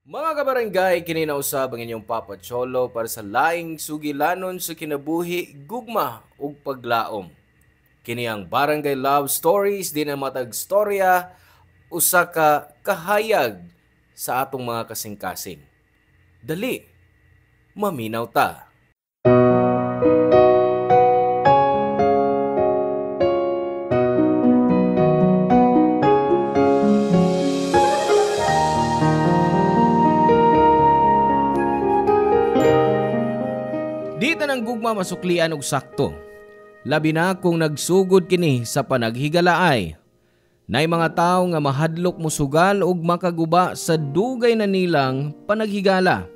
Mga kabarangay, kininausab ang inyong Papa Cholo para sa laing sugilanon sa kinabuhi, gugma ug paglaom. Kini ang Barangay Love Stories, di na matag storya, usa ka kahayag sa atong mga kasing-kasing. Dali, maminaw ta. Di tanang gugma masuklian og sakto. Labi na kung nagsugod kini sa panaghigalaay. Nay mga tawo nga mahadlok musugal og makaguba sa dugay na nilang panaghigala.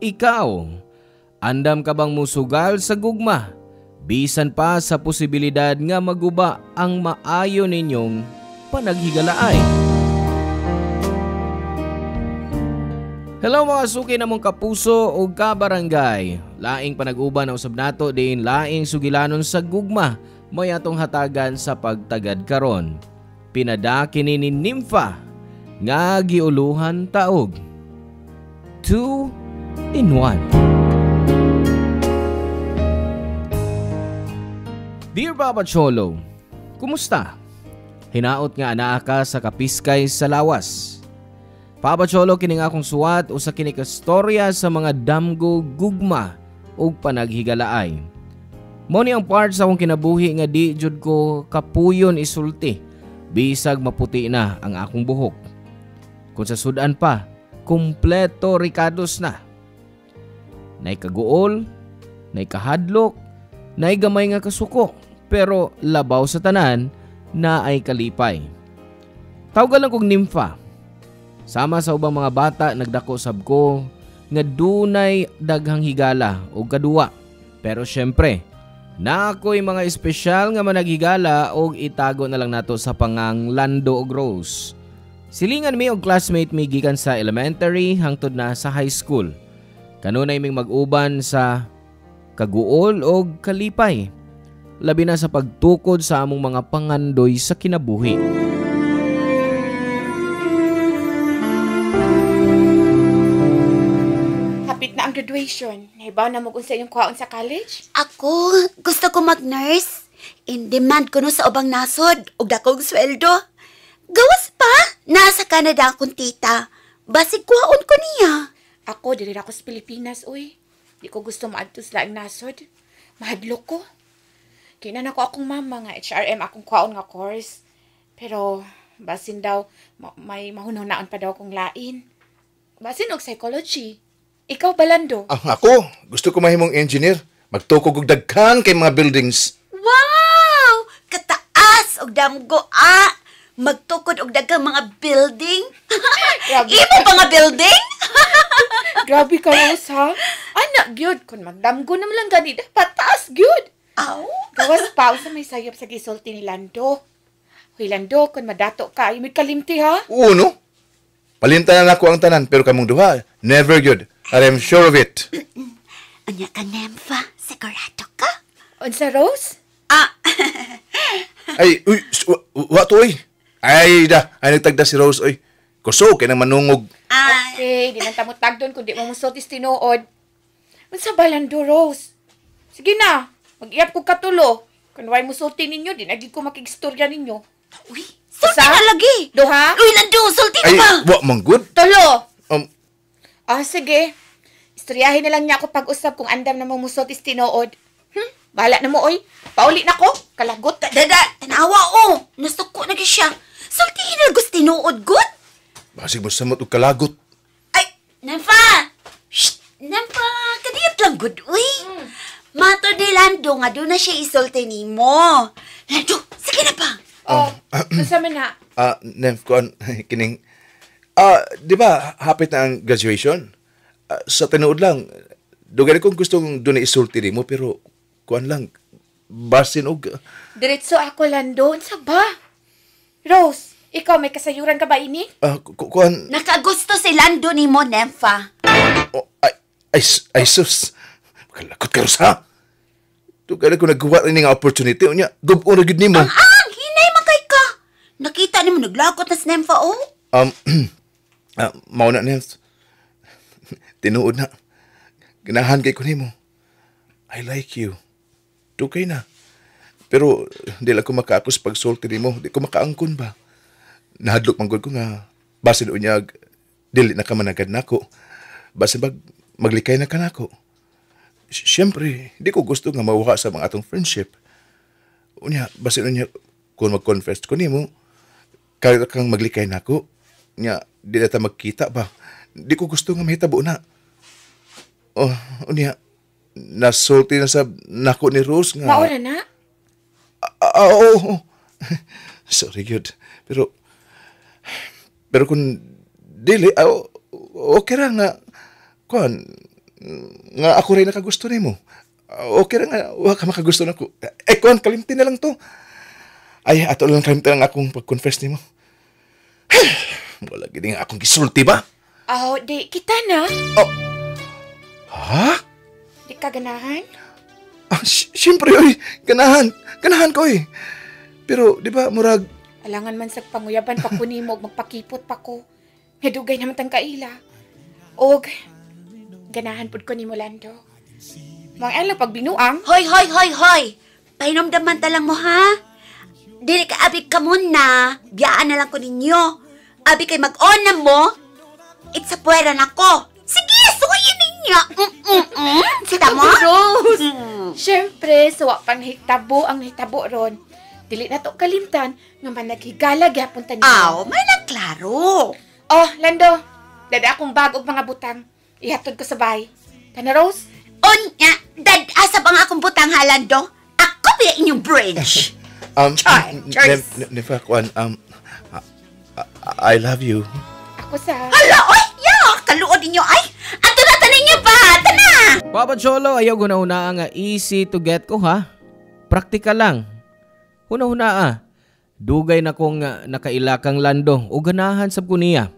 Ikaw, andam ka bang musugal sa gugma? Bisan pa sa posibilidad nga maguba ang maayo ninyong panaghigalaay. Hello mga suki namong kapuso o kabarangay. Laing panag-uban na usab nato din laing sugilanon sa gugma may atong hatagan sa pagtagad karon. Pinadaki ni Nympha nga giuluhan taog. 2 in 1. Dear Papa Cholo, kumusta? Hinaot nga anaa ka sa kapiskay sa lawas. Papa Cholo, kining akong suwat o sa kinikastorya sa mga damgo, gugma o panaghigalaay. Mo ni ang part sa akong kinabuhi nga di jud ko kapuyon isulti, bisag maputi na ang akong buhok. Kung sa sudan pa, kumpleto rikados na. Nay kaguol, nay kahadlok, nay gamay nga kasuko, pero labaw sa tanan na ay kalipay. Tawag lang kong Nympha. Sama sa ubang mga bata nagdako sab ko nga dunay daghang higala o kaduwa. Pero syempre, na ako'y mga espesyal nga managhigala o itago na lang nato sa pangang Lando og Rose. Silingan mi og classmate mi gikan sa elementary hangtod na sa high school. Kanunay ming mag-uban sa kaguol o kalipay. Labi na sa pagtukod sa among mga pangandoy sa kinabuhi. Ang graduation, nahibaw na mo kung sa inyong kwaon sa college? Ako, gusto ko mag-nurse. In demand ko no sa ubang nasod, ug dakong sweldo. Gawas pa, nasa Canada akong tita. Basig kwaon ko niya. Ako, dili ako sa Pilipinas, uy. Di ko gusto maadto sa laing nasod. Mahadlok ko. Kinan ako akong mama nga HRM akong kwaon nga course. Pero, basin daw, may mahunaw-naon pa daw kong lain. Basin og psychology. Ikaw, Balando? Ako, gusto ko mahimong engineer. Magtukog og daghan kay mga buildings. Wow! Kataas og damgo, magtukod og daghang mga building. Imo pa nga building? Grabe ka, Rose, ha? Anak, gyud. Kung magdamgo naman lang gani, pataas, gyud. Aw? Gawas pa, sa may sayop sa gisulti ni Lando. Hoy, Lando, kung madato ka, may kalimti, ha? Oo, no? Palintanan ako ang tanan, pero kamong duha, never good. I'm sure of it. Anya ka, Nympha? Sigurado ka? Unsa, Rose? Ay, uy, what, oy? Ay, nagtagda si Rose, oy. Kuso, kay nang manungog. Okay, di man tamot tagdon kung di mo musultis tinuod. Unsa ba, Lando, Rose? Sige na, mag-iap ko katulo. Kung way musulti ninyo, di nagig ko makigstorya ninyo. Uy, sulti na lagi. Duha? Uy, Lando, sulti na Ay, ba? wa, mang good? Tulo! Sige. Istoryahin na lang niya ako pag-usap kung andam na mumusultis tinuod. Bahala na mo, oy. Pauli na ko. Kalagot. Tanawa, nasuko na siya. Sultihin na gusto tinuod, good? Basig mo samot og kalagot. Ay, Nympha! Shh! Nympha, kadiyot lang, good, uy. Mato ni Lando nga doon na siya isulti ni mo. Lando, sige na pa. Kasama na. Nef, kuan, kining, di ba, hapit na ang graduation? Sa tinuod lang, dugan kong gustong doon na isulti ni mo, pero, kuan lang, basin og... Diretso ako, Lando. Unsa ba? Rose, ikaw may kasayuran ka ba ini? Kuan... Nakagusto si Lando ni mo, Nympha. Ay, sus. Kalakot ka, Rosa. Dugan ko nagkuha rin nga opportunity. Unya, gubo na gid nimo. Hinay man kay ka. Nakita ni mo naglakot na si Nympha, Mauna Nels. Tinuod na. Ganahan kay ko nimo. I like you. Dugay na. Pero di lang ko makaakos pag sulti nimo. Di ko makaangkon ba? Nahadlok manggod ko nga basin unyag dili na ka managad nako. Basin maglikay na ka nako. Siyempre, di ko gusto nga mawaka sa mga atong friendship. Unya, basin unya kung mag-confess ko nimo, kaya kang maglikay nako. Nya, di na ta magkita ba? Di ko gusto nga mahitabo na. Oh, unya, nasulti na sa nako ni Rose nga. Maura na? Oo. Sorry, good. Pero kung dili, okay ra nga, kuan, nga ako rin nakagusto nimo. Okay ra nga, wala ka makagusto na ko. Kuan, kalimti na lang to. Ay, ato lang kalimti lang akong pag-confess nimo. Wala gini nga akong gisulti ba? Di, kita na. Ha? Di ka ganahan? Siyempre, oy, ganahan ko eh. Pero, di ba, murag, Alangan man sa panguyaban pa ko nimo ug magpakipot pa ko. Nadugay naman tang kaila. Og ganahan pud ko nimo Lando. Mga lang pag binuang. Hoy! Pahinomdaman talang mo, ha? Dili ka abi ka muna. Biyaan na lang ko ninyo. Abi kay mag-on na mo. It's a puwera na ko. Sige, sukayin ninyo. Sita mo? Rose! Siyempre, sawa pang hitabo ang hitabo ron. Dili na to kalimtan nga man naghigala gyapon ta niyo. May lang klaro. Oh, Lando. Dada akong bag og mga butang. Ihatod ko sa bahay. Tana Rose? Unya, dad-asab ang akong butang halando. Ako ba inyong bridge? Charles. Nefa, kuan, I love you. Ako sa... Hala, oy! Kaluod ninyo, ay! Ato na tanin niyo ba? Tana! Papa Cholo, ayaw guna-una nga easy to get ko ha. Praktikal lang. Huna-huna Dugay na kong nakailakang Lando o ganahan sab ko niya.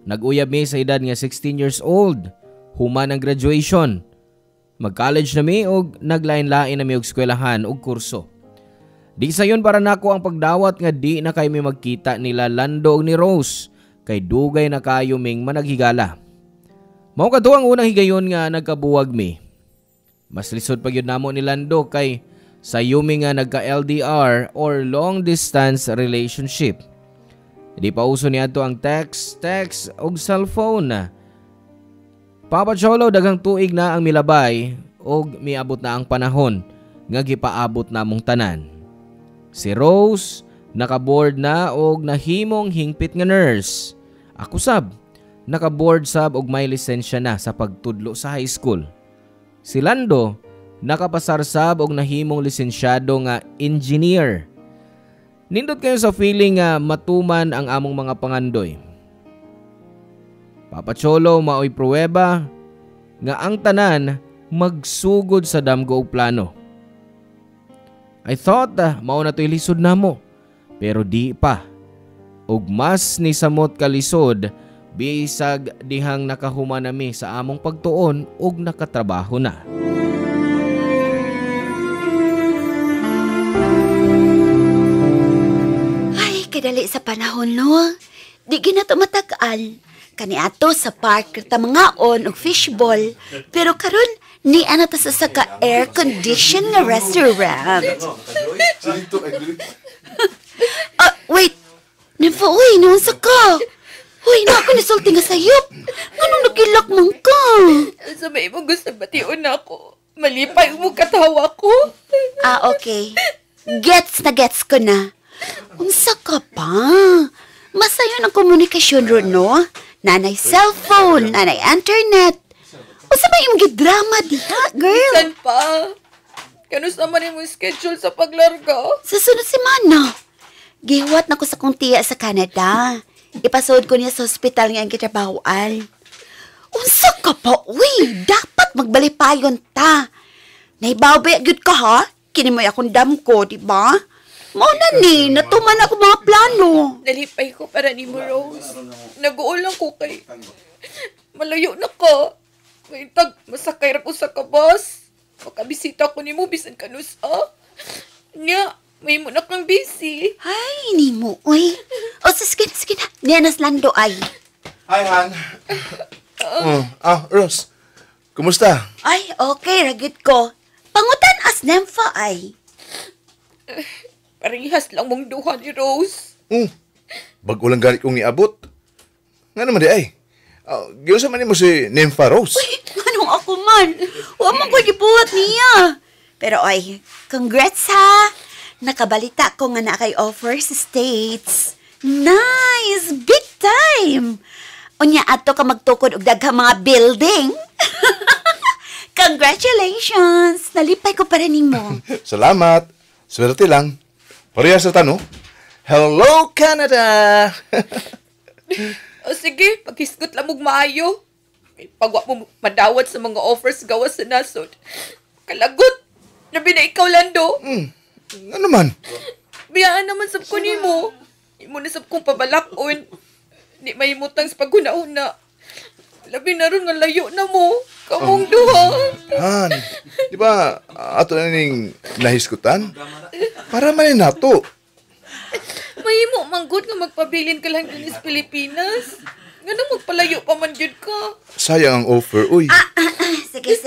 Nag-uyab mi sa edad nga 16 years old. Human ang graduation. Mag-college na mi o naglain-lain na mi og eskwelahan o kurso. Di sayon para nako ang pagdawat nga di na kay mi magkita nila Lando og ni Rose kay dugay na kayo ming managhigala. Mao kadto ang unang higayon nga nagkabuwag mi. Mas lisod pa gyud namo ni Lando kay sa yumi nga nagka-LDR or long distance relationship. Di pa uso niadto ang text og cellphone. Papa Cholo, daghang tuig na ang milabay og miabot na ang panahon nga gipaabot namong tanan. Si Rose nakaboard na og nahimong hingpit nga nurse. Ako sab nakaboard sab og may lisensya na sa pagtudlo sa high school. Si Lando nakapasar sab og nahimong lisensyado nga engineer. Nindot kayo sa feeling nga matuman ang among mga pangandoy. Papa Cholo, maoy pruweba nga ang tanan magsugod sa damgo og plano. I thought mao na to'y lisod namo, pero di pa. Og mas ni samot kalisod bisag dihang nakahuman nami sa among pagtuon og nakatrabaho na. Ay, kadali sa panahon, no? Di ginato matagal. Kaniato sa park ta mga on og fishball. Pero karon ni ana ta sa saka air condition nga restaurant. Wait. Nympho, uy, noon sa ka. Uy, na ako nisulti nga sayop. Anong nagilak mong ka? Sabay mo gusto batiun ako. Malipay mo katawa ko. Okay. Gets na gets ko na. Unsa ka pa? Masayon ang komunikasyon ron, no? Nanay cellphone, nanay internet. Unsa ba yung gidrama diha, girl? San pa? Kanus naman yung schedule sa paglarga? Sa sunod semana. Gihuwat na ko sa kong tiya sa Canada. Ipasod ko niya sa hospital nga ang kitrabahoan. Unsa ka pa, uy? Dapat magbalipayon ta. Naibawbe agad ka, ha? Kinimoy akong dam ko, di ba? Mao na ni, natuman ako mga plano. Nalipay ko para ni mo, Rose. Nag-uulang ko kay... Malayo na ka. May masakay ra ko sa kabas. Makabisita ko ni mo, bisan kanus, Nya, may mo na kang busy. Ay, ni mo, uy. O, sige na. Niyanas Lando ay. Hi, Han. Rose. Kumusta? Ay, okay, ragit ko. Pangutan as Nympha ay. Parehas lang mong duha ni Rose. Bago lang galit kong iabot. Nga naman di ay. Giyon sa man mo si Nympha Rose. Anong ako man? Huwag man ko gibuhat niya. Pero ay, congrats ha. Nakabalita ko nga na kay offer sa States. Nice! Big time! Unya ato ka magtukod og daghang mga building. Congratulations! Nalipay ko para nimo. Salamat. Swerte lang. Parehas sa tanong. Hello, Canada! O sige, paghisgot lang mong maayo. Pagwa mo madawat sa mga offers gawas sa nasod. Kalagot! Nabi na ikaw, Lando. Ano man? Biyaan naman sab ko nimo. Imo na sab kong pabalakon. Di mahimutang sa paghuna-una. Labi na ron nga layo na mo. Kamong duha. Han, di ba ato na ning nahiskutan? Para man nato. Mahimo manggod nga magpabilin ka lang din sa Pilipinas. Nga nang magpalayo pa man jud ka. Sayang ang offer, uy. Sige.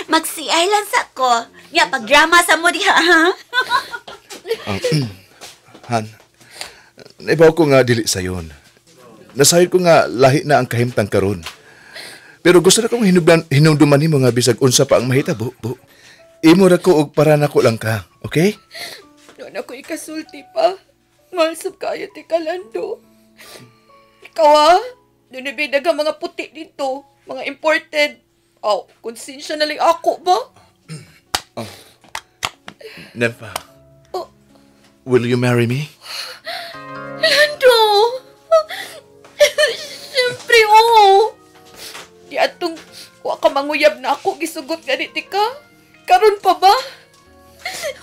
Mag-CI lang sa ko. Nga, pag-drama sa mo diha, ha? Han, naibaw ko nga dili sayon. Nasayod ko nga lahi na ang kahimtang karon. Pero gusto na kong hinumduman nimo nga bisag unsa pa ang mahitabo. Imo ra ko og para nako lang ka, okay? Doon ako ikasulti pa. Mahal sab kayo ti Kalando. Ikaw doon na bidagang mga puti dito. Mga imported. Konsensya na lang ako ba? Nympha, Oh, will you marry me? Lando! Siyempre, oo. Di atong wa ka manguyab na ako, gisugot ganiti ka. Karon pa ba?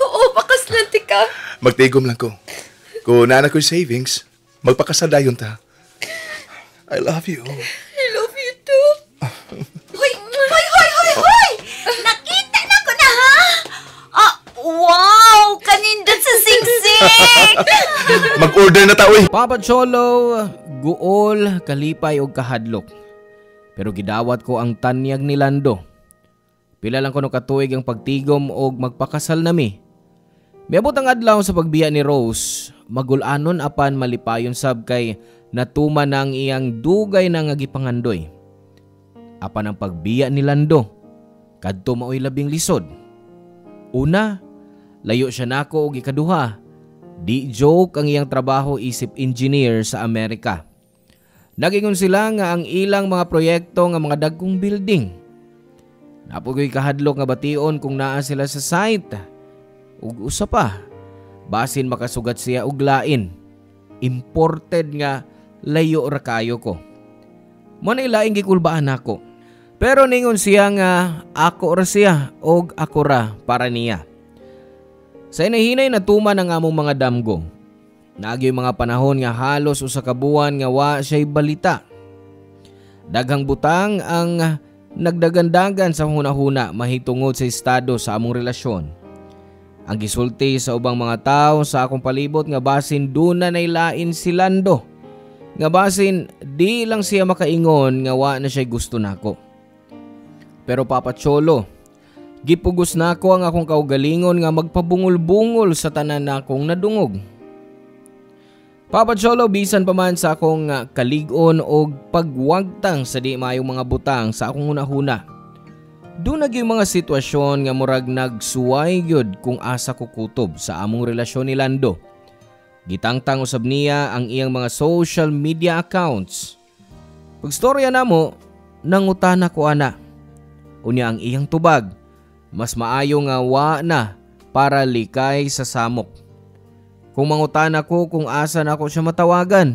Oo, bakas lang ti ka. Magtigom lang ko. Kung naanak ko'y savings, magpakasadayon ta. I love you. I love you too. Hoy! Nakita na ko na, ha? Wow! Kanindot sa singsing! Mag-order na ta, uy. Papa Cholo, guol, kalipay og kahadlok. Pero gidawat ko ang tanyag ni Lando. Pila lang ko no katuig ang pagtigom og magpakasal nami. Miabot ang adlaw sa pagbiya ni Rose, magulanon apan malipayon sab kay natuman ang iyang dugay na nga gipangandoy. Apan ang pagbiya ni Lando, kadto maoy labing lisod. Una, layo siya nako og ikaduha. Di joke ang iyang trabaho isip engineer sa Amerika. Nagingon sila nga ang ilang mga proyekto nga mga dagkong building. Napugoy kahadlok nga bation kung naa sila sa site. Ug usa pa, basin makasugat siya og lain. Imported nga layo ra kayo ko. Mo na ilaing gikulbaan nako. Pero ningon siya nga ako ra siya og ako ra para niya. Sa inahinay natuman ang among mga damgo. Nagyoy mga panahon nga halos usa ka buwan nga wa siya'y balita. Daghang butang ang nagdagandagan sa hunahuna mahitungod sa estado sa among relasyon. Ang gisulti sa ubang mga tao sa akong palibot nga basin duna nay lain si Lando. Nga basin di lang siya makaingon nga wa na siya gusto nako. Pero Papa Cholo, gipugos nako ang akong kaugalingon nga magpabungol-bungol sa tanan nakong nadungog. Papa Cholo, bisan pa man sa akong kalig-on o pagwagtang sa di mayong mga butang sa akong hunahuna. Doon yung mga sitwasyon nga murag nagsuway gyud kung asa ko kutob sa among relasyon ni Lando. Gitangtang usab niya ang iyang mga social media accounts. Pagstorya namo, nangutana ko ana. Unya ang iyang tubag, mas maayo nga wa na para likay sa samok. Kung mangutana ko kung asa na ako siya matawagan,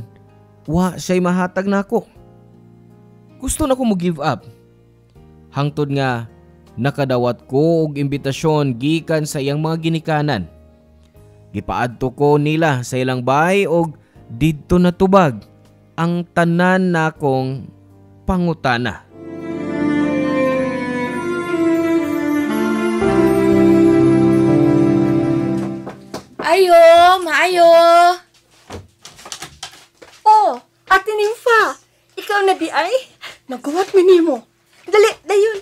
wa siya'y mahatag na ako. Gusto na ko mo give up. Hangtod nga, nakadawat ko og imbitasyon gikan sa iyang mga ginikanan. Gipaadto ko nila sa ilang bahay og didto na tubag ang tanan nakong pangutana. Ayo, maayo. Oh, Ate Nympha, ikaw na di ay. Nagawas mi nimo. Dali, dayon.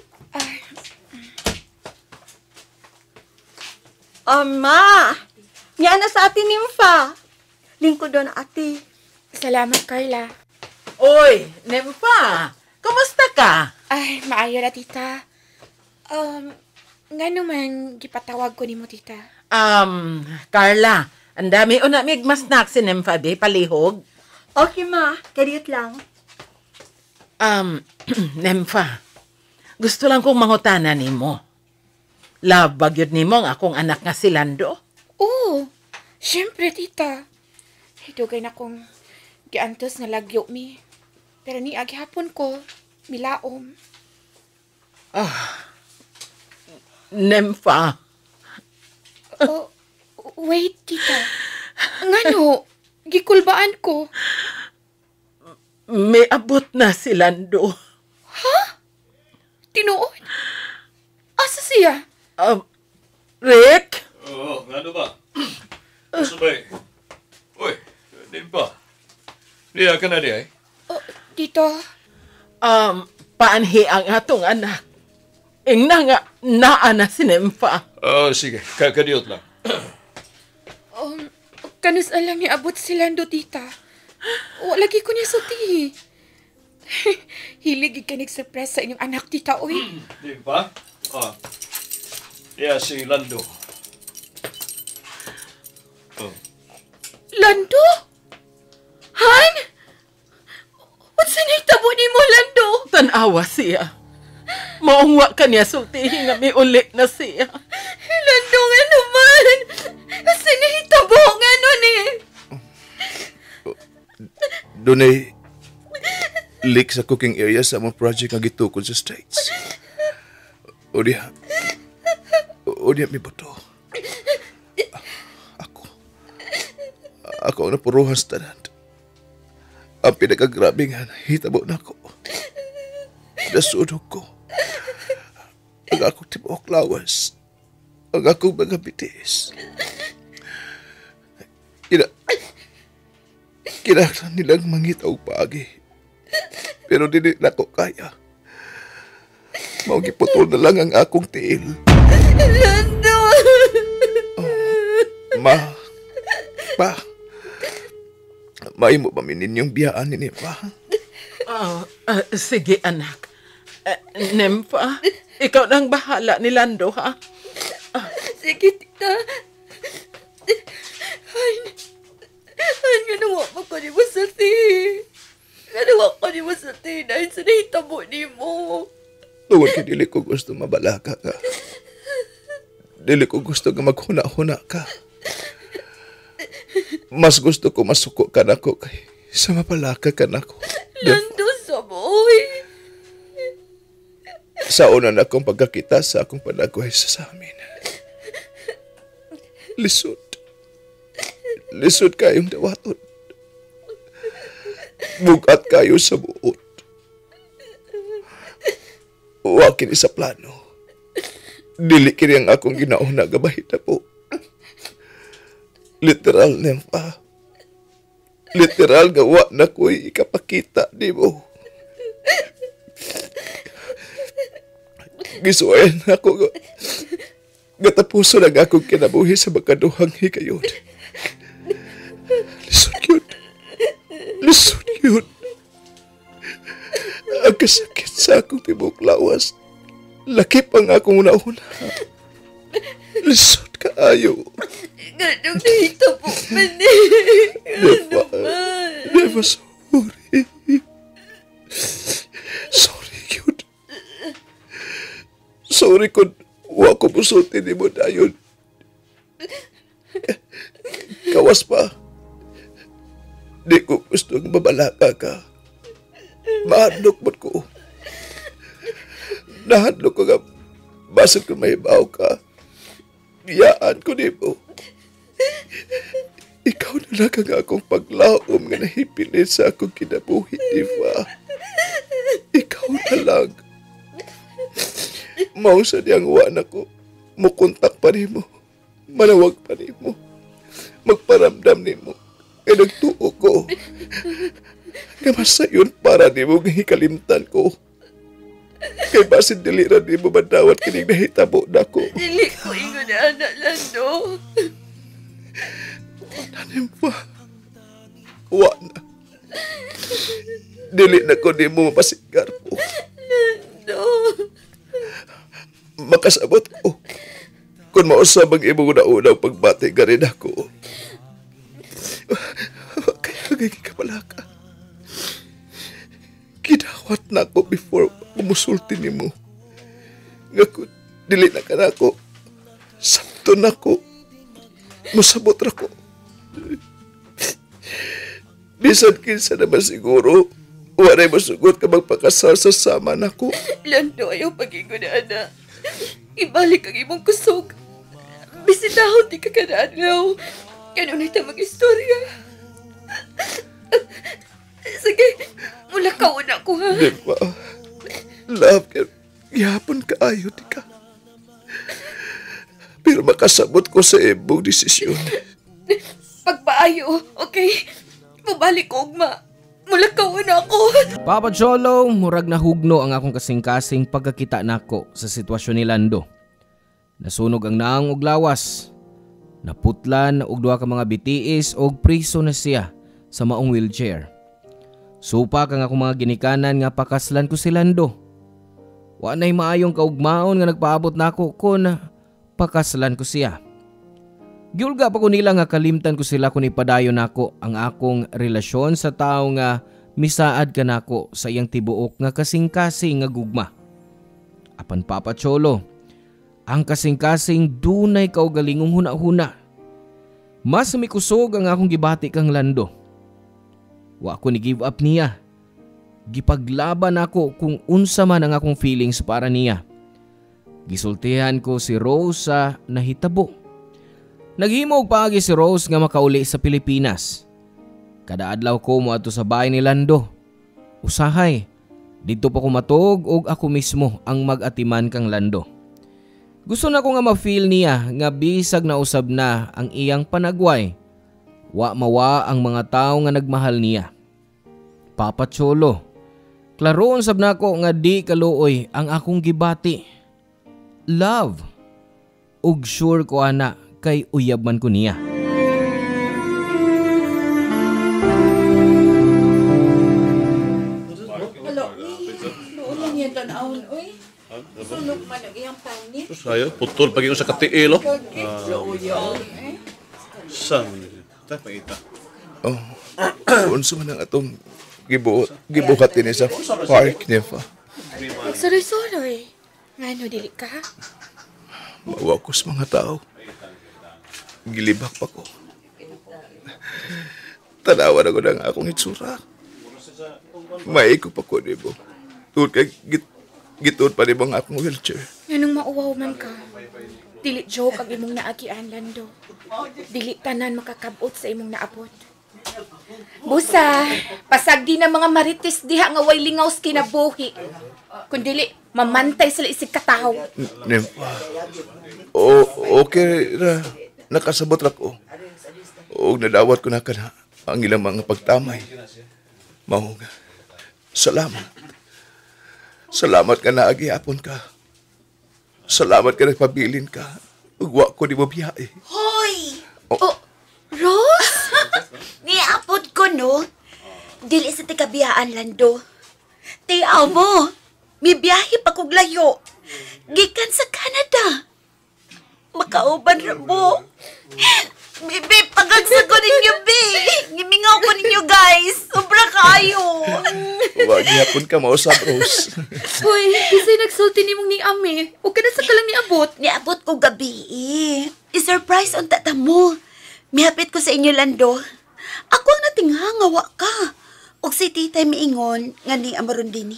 Ama, niya na sa atin Nympha. Lingkod doon ate. Salamat, Carla. Oy, Nympha, kamusta ka? Ay, maayo na, tita. Nga naman, gipatawag ko ni mo, tita. Carla, ang dami una mig mas si Nympha di palihog. Okay ma, kadiyot lang. Nympha, gusto lang kong mangutana nimo. Love bagyod nimo ang akong anak nga si Lando. Oo, syempre, tita. Hidugay na kong giantos na lagyo mi. Pero ni aghapon ko, milaom. Nympha, Oh, wait, tita. Ngano, gikulbaan ko. may abot na si Lando. Tinuod? Asa siya? Rick? Oo, ano ba? Sabay. Uy, din pa. Diya ka na di ay? Tito, Paanhi ang atong anak. Ingna nga naa na si Nympha. Sige. Kakadiyot lang. kanus alang ni abot si Lando, tita. Lagi ko niya suti. Hilig ka nag-surprise sa inyong anak, tita, oy. Din pa? Diya si Lando. Lando? Han? What's sa naitabo ni mo, Lando? Tanawa siya. Maungwa ka niya sultihin nga may uli na siya. Lando nga naman. Sa naitabo nga nun eh. Doon ay leak sa cooking area sa mga project nga gitukod sa States. O diya may bato. Ako ang napuruhan sa tanan. Ang pinakagrabe nga, hitabo na ko. Nasudog ko. Ang akong tibuok lawas. Ang akong mga bitis. Kinahanglan nilang mangitaw pagi. Pero dili na ko kaya. Maugiputol na lang ang akong tiil. Lando! Pa, may mo ba mininyong biyaan ni Nympha? Sige, anak. Nympha, ikaw nang bahala ni Lando, ha? Sige, tita. Ay, ganawa pa ko ni mo sa ti. Ganawa ko ni mo sa ti dahil sa nahitabo ni mo. Tungod kay dili ko gusto mabalaka ka. Dili ko gusto nga maghuna-huna ka. Mas gusto ko masuko ka na ko kay sa mapalaka ka na ko. Lando sa boy. Sa una na akong pagkakita sa akong panagway sa amin. Lisod kayong dawaton. Bugat kayo sa buot. Wa kini sa plano. Dili kini ang akong ginauna gabahita po. Literal, Nympha. Literal gawa na ko'y ikapakita di mo. Gisuayan ako gatapuso lang akong kinabuhi sa magkaduhang hikayon. Lisod yun. Ang kasakit sa akong tibok lawas. Lakip ang akong una-una. Lisod kaayo. Ganong nahitabo man Never sorry. Sorry yun. Sorry kung wa ko pusulti ni mo dayon. Kawas pa. Di ko gusto mabalaka ka. Mahadlok mo ko. Nahadlok ko nga basag kung may baw ka. Biyaan ko di mo. Ikaw na lang ang akong paglaom nga nahipilit sa akong kinabuhi, Nympha. Ikaw na lang. Mausa niyang wana ko. Mukontak pa rin mo. Manawag pa rin mo. Magparamdam ni mo. Kaya nagtuo ko. nga masayon para di mo hikalimtan ko. Kay basin dili ra di mo madawat kining nahitabo nako. Dili ko ingon na anak, Lando. Tanim pa. Wa na. Dili na ko di mo mapasigar po. Lando. Makasabot ko. Kung mausab ang imong una-unang pagbati ka rin ako. Kaya gigikabalaka. Gidawat na ako before umusulti ni mo. Nga ko, dili na ka na ako. Sakto na ko. Masabot ra ko. Bisan kinsa naman siguro, waray masugot ka magpakasal sa sama na ko. Lando, ayaw pag-ingon na anak. Ibalik ang imong kusog. Bisitahon di ka kanadlaw. Kanunay ta mag-istorya. Sige, mula ka una ko ha. Di ba? Love ka. Gihapon ka ayo di ka. Pero makasabot ko sa imong desisyon. Pagpaayo, okay? Mabalik ko, ugma. Mula ka una ako. Papa Cholo, murag na hugno ang akong kasing-kasing pagkakita nako sa sitwasyon ni Lando. Nasunog ang naang og lawas. Naputlan og duha ka mga bitiis og priso na siya sa maong wheelchair. Supak ang akong mga ginikanan nga pakaslan ko si Lando. Wa nay maayong kaugmaon nga nagpaabot nako kun pakaslan ko siya. Giulga pa ko nila nga kalimtan ko sila kung ipadayon nako ang akong relasyon sa tao nga misaad ka nako sa iyang tibuok nga kasing-kasing nga gugma. Apan Papa Cholo, ang kasing-kasing dunay kaugalingong huna-huna. Mas mikusog ang akong gibati kang Lando. Wa ko ni give up niya. Gipaglaban ako kung unsa man ang akong feelings para niya. Gisultihan ko si Rose sa nahitabo. Naghimog paagi si Rose nga makauli sa Pilipinas. Kada adlaw ko moadto sa bahay ni Lando. Usahay, dito pa ko matog og ako mismo ang mag-atiman kang Lando. Gusto na ko nga ma-feel niya nga bisag na usab na ang iyang panagway. Wa mawa ang mga tao nga nagmahal niya. Papa Cholo, klaroon sab nako nga di kaluoy ang akong gibati. Love. Ug sure ko ana kay uyab man ko niya. Sunog man ang iyang panit. Saya, putol pagi ko sa katiilo. Saan? Tayo pangita. Oh, unsa man ang atong gibuhat din sa park niya pa. Nagsuloy-suloy. Ngano dili ka? Mawa ko sa mga tao. Gilibak pa ko. Tanawan ako ng akong itsura. Maiko pa ko, di mo. Tuod kay gituod pa di mo ang akong wheelchair. Nganong mauwaw man ka? Dili joke ang imong naagian, Lando. Dili tanan makakabot sa imong naabot. Busa, pasagdi na mga marites diha nga way lingaw sa kinabuhi. Kung dili, mamantay sila isig katao. Nympha. Okay ra. Nakasabot ra ko. O nadawat ko na ka na ang ilang mga pagtamay. Mao nga. Salamat. Salamat ka na agyapon ka. Salamat ka na pabilin ka. Ugwa ko di mo biyahe. Hoy! Oh, Rose? Niapod ko, no? Dili sa tikabiyaan, Lando. Tiyaw mo, may biyahe pa kog layo. Gikan sa Canada. Makauban ra mo. Bibi, pagagsa ko ninyo, Bi. Gimingaw ko ninyo, guys. Sobra kayo. Wag yapon ka mausap, Rose. Hoy, kasi nagsulti ni mong ni Ame. Huwag ka na sa kalang niabot. Niabot ko gabi, I-surprise ang tata mo. Mihapit ko sa inyo, Lando. Ako ang natinghangawa ka. Og si titay miingon, nga ni amaron din,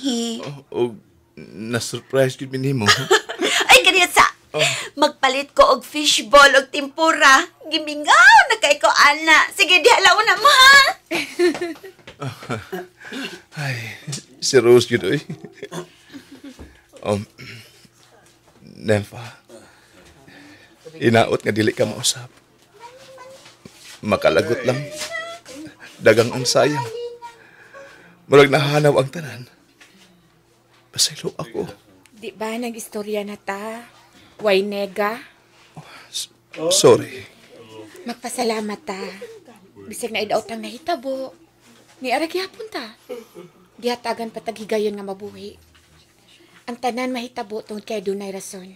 O na-surprise yun minimo. Ay, ganyan sa... Magpalit ko og fishball og tempura. Gimingaw na kay ko, ana. Sige, di halaw na mo, ha? Ay, si Rose yun, oy. Nympha. Inaot nga dili ka mausap. Makalagot lang. Dagang ang sayang. Murag nahanaw ang tanan. Pasaylo ako. Di ba nag-istorya na ta? Way nega? Sorry. Magpasalamat ta. Bisig na idaot ang nahitabo. Ni aragyapon ta. Dihatagan pataghigayon nga mabuhi. Ang tanan mahitabo tungod kay adunay rason.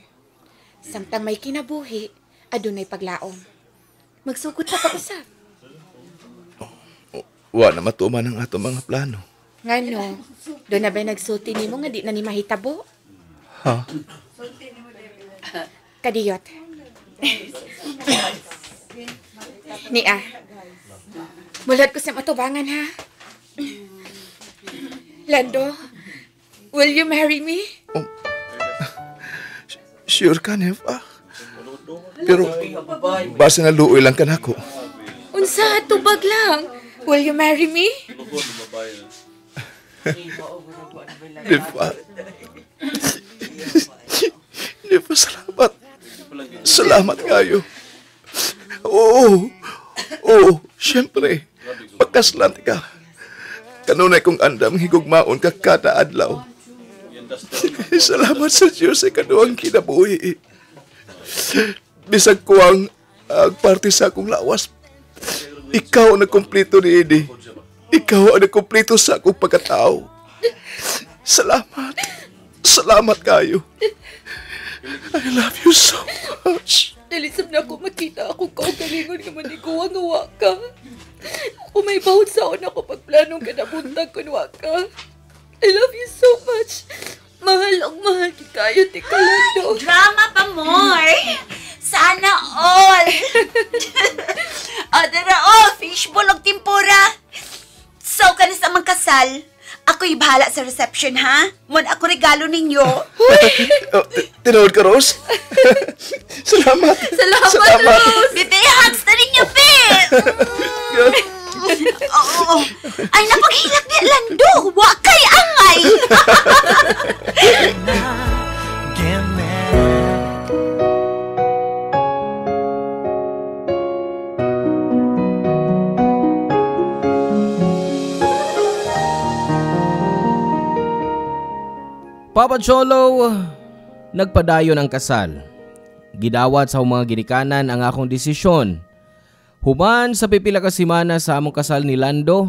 Samtang may kinabuhi, adunay paglaom. Magsugod ta pag-usap. Wa na matuman ang ato mga plano. Ngano? Doon na ba nagsulti nimo nga di na ni mahitabo? Ha? Kadiyot. Nia. Mulat ko sa matubangan ha. Lando, will you marry me? Sure ka, Neva. Pero, basta na luoy lang ka na ako. Unsa, tubag lang. Will you marry me? Neva. Neva, salamat. Salamat kayo. Oo. Oo, syempre. Pagkaslant ka. Kanunay kong andam higugmaon ka kada adlaw. Salamat sa Diyos sa kaduang kinabuhi. Bisag ko ang parte sa akong lawas. Ikaw ang nagkumplito ni Eddie. Ikaw ang nagkumplito sa akong pagkatao. Salamat. Salamat kayo. I love you so much. Nalisab na ako makita akong kaugalingon nga maniguwa-nguwa ka. Ako may bawat saon ako pagplanong ka na buntag kunwa ka. I love you so much. Mahal ang mahal kayo, Tikalando. Drama pa more. Sana all. Dara, fishbowl og tempura. So, kanis amang kasal. Ako'y bahala sa reception, ha? Mon ako regalo ninyo. Tinood ka, Rose? Salamat. Salamat, Rose. Bebe, hugs na ninyo, be. Oo. Ay, napaghilak ni Lando. Wakay angay. Papa Cholo, nagpadayon ang kasal. Gidawat sa mga ginikanan ang akong desisyon. Human sa pipila ka semana sa among kasal ni Lando,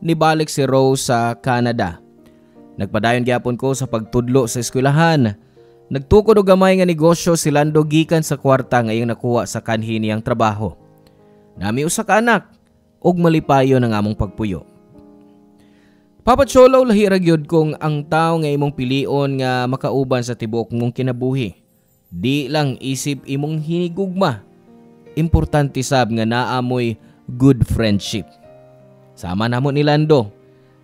nibalik si Rose sa Canada. Nagpadayon gyapon ko sa pagtudlo sa eskwelahan. Nagtukod og gamay nga negosyo si Lando gikan sa kwarta nga iyang nakuha sa kanhi niyang trabaho. Nami usa ka anak ug malipayon ang among pagpuyo. Papa Cholo, lahi ra gyud kong ang tao nga imong pilion nga makauban sa tibuok mong kinabuhi. Di lang isip imong hinigugma. Importante sab nga naamoy good friendship. Sama namo ni Lando.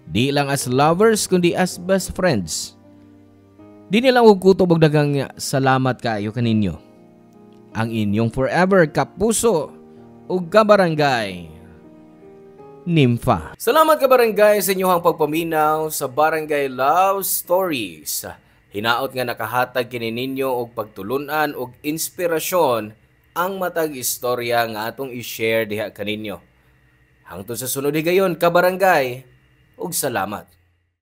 Di lang as lovers kundi as best friends. Di nilang og kutob og daghang salamat kaayo kaninyo. Ang inyong forever kapuso ug kabarangay Nympha. Salamat ka barangay sa inyong pagpaminaw sa Barangay Love Stories. Hinaot nga nakahatag kini ninyo og pagtulunan og inspirasyon ang matag istorya nga atong i-share diha kaninyo. Hangtod sa sunod higayon ka barangay ug salamat.